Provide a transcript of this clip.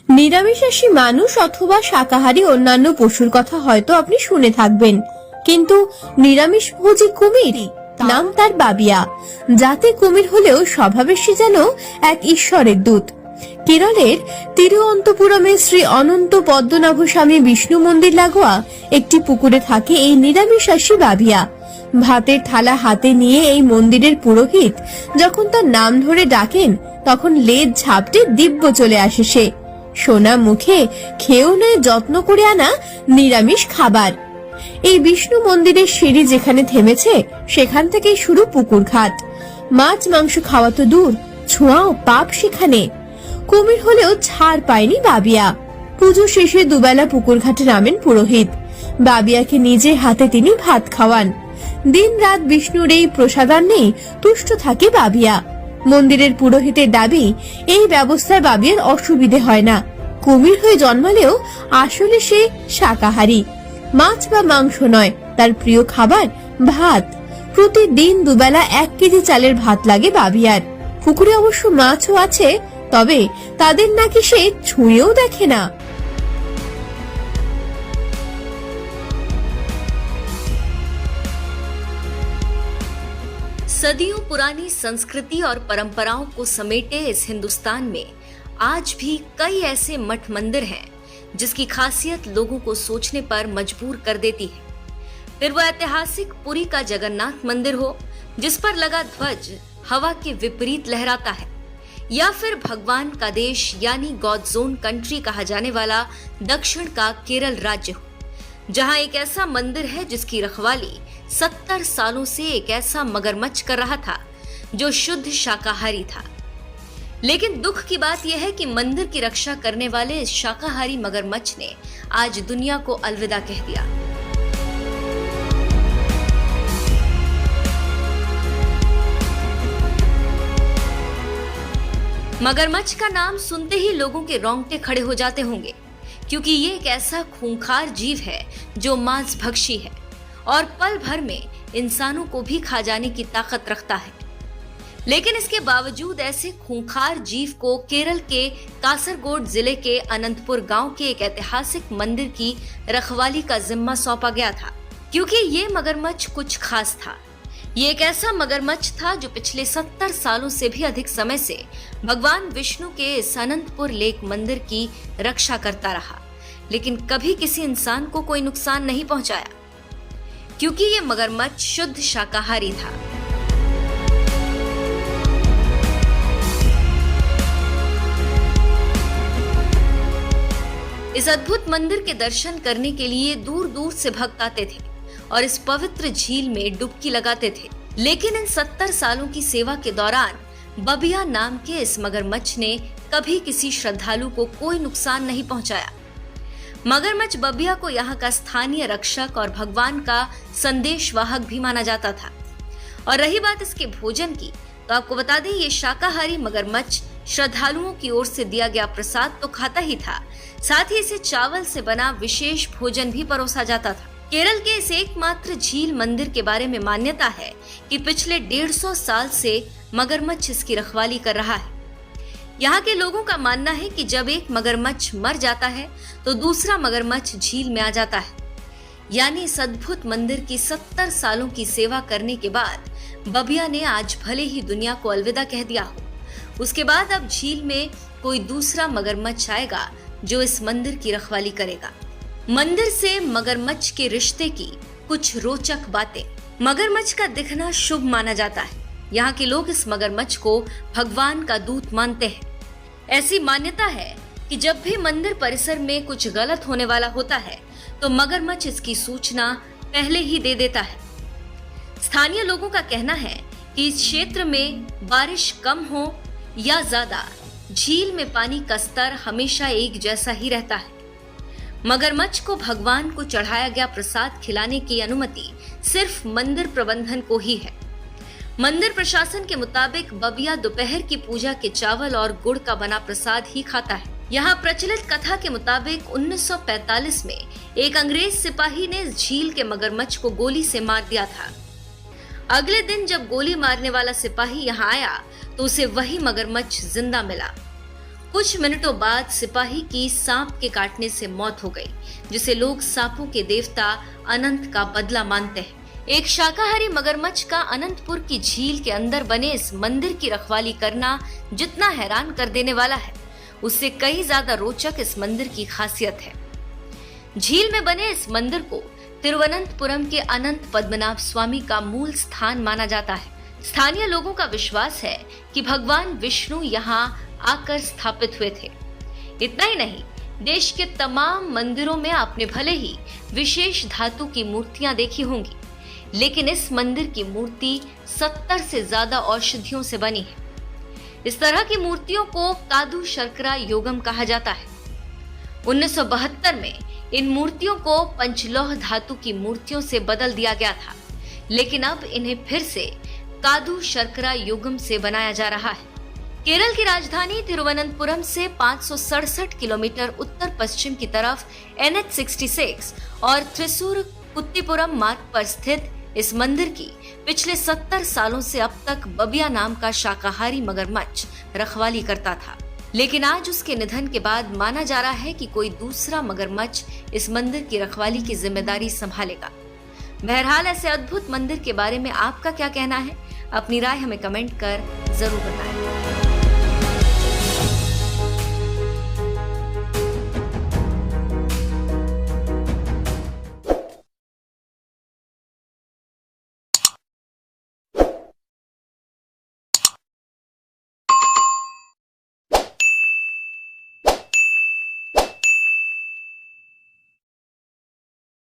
নিরামিষাশী মানুষ অথবা শাকাহারী অন্যান্য পশুর কথা হয়তো আপনি শুনে থাকবেন, কিন্তু নিরামিষ ভোজী কুমির, নাম তার বাবিয়া। জাতে কুমির হলেও স্বভাবে সে যেন এক ঈশ্বরের দূত। কেরলের তিরুঅন্তপুরমে শ্রী অনন্ত পদ্মনাভ স্বামী বিষ্ণু মন্দির লাগোয়া একটি পুকুরে থাকে এই নিরামিষাশী বাবিয়া। ভাতের থালা হাতে নিয়ে এই মন্দিরের পুরোহিত যখন তার নাম ধরে ডাকেন, তখন লেজ ঝাপটে দিব্য চলে আসে সে। সোনা মুখে খেয়েও নেয় যত্ন করে আনা নিরামিষ খাবার। এই বিষ্ণু মন্দিরের সিঁড়ি যেখানে থেমেছে, সেখান থেকেই শুরু পুকুর ঘাট। মাছ মাংস খাওয়া তো দূর, ছোঁয়াও পাপ সেখানে। কুমির হলেও ছাড় পায়নি বাবিয়া। পুজো শেষে দুবেলা পুকুর ঘাটে নামেন পুরোহিত। বাবিয়াকে নিজে হাতে তিনি ভাত খাওয়ান। দিন রাত বিষ্ণুর এই প্রসাদান্নেই তুষ্ট থাকে বাবিয়া। মন্দিরের পুরোহিতের দাবি, এই ব্যবস্থায় বাবিয়ার অসুবিধে হয় না। কুমির হয়ে জন্মালেও আসলে সে শাকাহারী। মাছ বা মাংস নয়, তার প্রিয় খাবার ভাত। প্রতিদিন দুবেলা 1 কেজি চালের ভাত লাগে বাবিয়ার। পুকুরে অবশ্য মাছও আছে, তবে তাদের নাকি সে ছুঁয়েও দেখে না। सदियों पुरानी संस्कृति और परंपराओं को समेटे इस हिंदुस्तान में आज भी कई ऐसे मठ मंदिर हैं जिसकी खासियत लोगों को सोचने पर मजबूर कर देती है। फिर वो ऐतिहासिक पुरी का जगन्नाथ मंदिर हो, जिस पर लगा ध्वज हवा के विपरीत लहराता है, या फिर भगवान का देश यानी गॉड जोन कंट्री कहा जाने वाला दक्षिण का केरल राज्य हो, जहां एक ऐसा मंदिर है जिसकी रखवाली 70 सालों से एक ऐसा मगरमच्छ कर रहा था जो शुद्ध शाकाहारी था। लेकिन दुख की बात यह है कि मंदिर की रक्षा करने वाले इस शाकाहारी मगरमच्छ ने आज दुनिया को अलविदा कह दिया। मगरमच्छ का नाम सुनते ही लोगों के रोंगटे खड़े हो जाते होंगे, क्योंकि ये एक ऐसा खूंखार जीव है जो मांसभक्षी है और पल भर में इंसानों को भी खा जाने की ताकत रखता है। लेकिन इसके बावजूद ऐसे खूंखार जीव को केरल के कासरगोड जिले के अनंतपुर गांव के एक ऐतिहासिक मंदिर की रखवाली का जिम्मा सौंपा गया था, क्योंकि ये मगरमच्छ कुछ खास था। ये एक ऐसा मगरमच्छ था जो पिछले 70 सालों से भी अधिक समय से भगवान विष्णु के इस अनंतपुर लेक मंदिर की रक्षा करता रहा, लेकिन कभी किसी इंसान को कोई नुकसान नहीं पहुंचाया, क्योंकि ये मगरमच्छ शुद्ध शाकाहारी था। इस अद्भुत मंदिर के दर्शन करने के लिए दूर दूर से भक्त आते थे और इस पवित्र झील में डुबकी लगाते थे। लेकिन इन 70 सालों की सेवा के दौरान बबिया नाम के इस मगरमच्छ ने कभी किसी श्रद्धालु को कोई नुकसान नहीं पहुंचाया। मगरमच्छ बबिया को यहाँ का स्थानीय रक्षक और भगवान का संदेशवाहक भी माना जाता था। और रही बात इसके भोजन की, तो आपको बता दें, ये शाकाहारी मगरमच्छ श्रद्धालुओं की ओर से दिया गया प्रसाद तो खाता ही था, साथ ही इसे चावल से बना विशेष भोजन भी परोसा जाता था। केरल के इस एकमात्र झील मंदिर के बारे में मान्यता है कि पिछले 150 साल से मगरमच्छ इसकी रखवाली कर रहा है। यहाँ के लोगों का मानना है कि जब एक मगरमच्छ मर जाता है तो दूसरा मगरमच्छ झील में आ जाता है। यानी इस अद्भुत मंदिर की 70 सालों की सेवा करने के बाद बबिया ने आज भले ही दुनिया को अलविदा कह दिया हो, उसके बाद अब झील में कोई दूसरा मगरमच्छ आएगा जो इस मंदिर की रखवाली करेगा। मंदिर से मगरमच्छ के रिश्ते की कुछ रोचक बातें। मगरमच्छ का दिखना शुभ माना जाता है। यहाँ के लोग इस मगरमच्छ को भगवान का दूत मानते हैं। ऐसी मान्यता है कि जब भी मंदिर परिसर में कुछ गलत होने वाला होता है तो मगरमच्छ इसकी सूचना पहले ही दे देता है। स्थानीय लोगों का कहना है कि इस क्षेत्र में बारिश कम हो या ज्यादा, झील में पानी का स्तर हमेशा एक जैसा ही रहता है। मगरमच्छ को भगवान को चढ़ाया गया प्रसाद खिलाने की अनुमति सिर्फ मंदिर प्रबंधन को ही है। मंदिर प्रशासन के मुताबिक बबिया दोपहर की पूजा के चावल और गुड़ का बना प्रसाद ही खाता है। यहाँ प्रचलित कथा के मुताबिक 1945 में एक अंग्रेज सिपाही ने इस झील के मगरमच्छ को गोली से मार दिया था। अगले दिन जब गोली मारने वाला सिपाही यहाँ आया तो उसे वही मगरमच्छ जिंदा मिला। कुछ मिनटों बाद सिपाही की सांप के काटने से मौत हो गई, जिसे लोग सांपों के देवता अनंत का बदला मानते हैं। एक शाकाहारी मगरमच्छ का अनंतपुर की झील के अंदर बने इस मंदिर की रखवाली करना जितना हैरान कर देने वाला है, उससे कई ज्यादा रोचक इस मंदिर की खासियत है। झील में बने इस मंदिर को तिरुवनंतपुरम के अनंत पद्मनाभ स्वामी का मूल स्थान माना जाता है। स्थानीय लोगों का विश्वास है कि भगवान विष्णु यहाँ आकर स्थापित हुए थे। इतना ही नहीं, देश के तमाम मंदिरों में आपने भले ही विशेष धातु की मूर्तियां देखी होंगी, लेकिन इस मंदिर की मूर्ति 70 से ज्यादा औषधियों से बनी है। इस तरह की मूर्तियों को कादु शर्करा योगम कहा जाता है। 1972 में इन मूर्तियों को पंचलौह धातु की मूर्तियों से बदल दिया गया था, लेकिन अब इन्हें फिर से कादु शर्करा योगम से बनाया जा रहा है। केरल की राजधानी तिरुवनंतपुरम से 567 किलोमीटर उत्तर पश्चिम की तरफ NH 66 और त्रिशूर कुत्तीपुरम मार्ग पर स्थित इस मंदिर की पिछले 70 सालों से अब तक बबिया नाम का शाकाहारी मगरमच्छ रखवाली करता था, लेकिन आज उसके निधन के बाद माना जा रहा है कि कोई दूसरा मगरमच्छ इस मंदिर की रखवाली की जिम्मेदारी संभालेगा। बहरहाल, ऐसे अद्भुत मंदिर के बारे में आपका क्या कहना है? अपनी राय हमें कमेंट कर जरूर बताएं।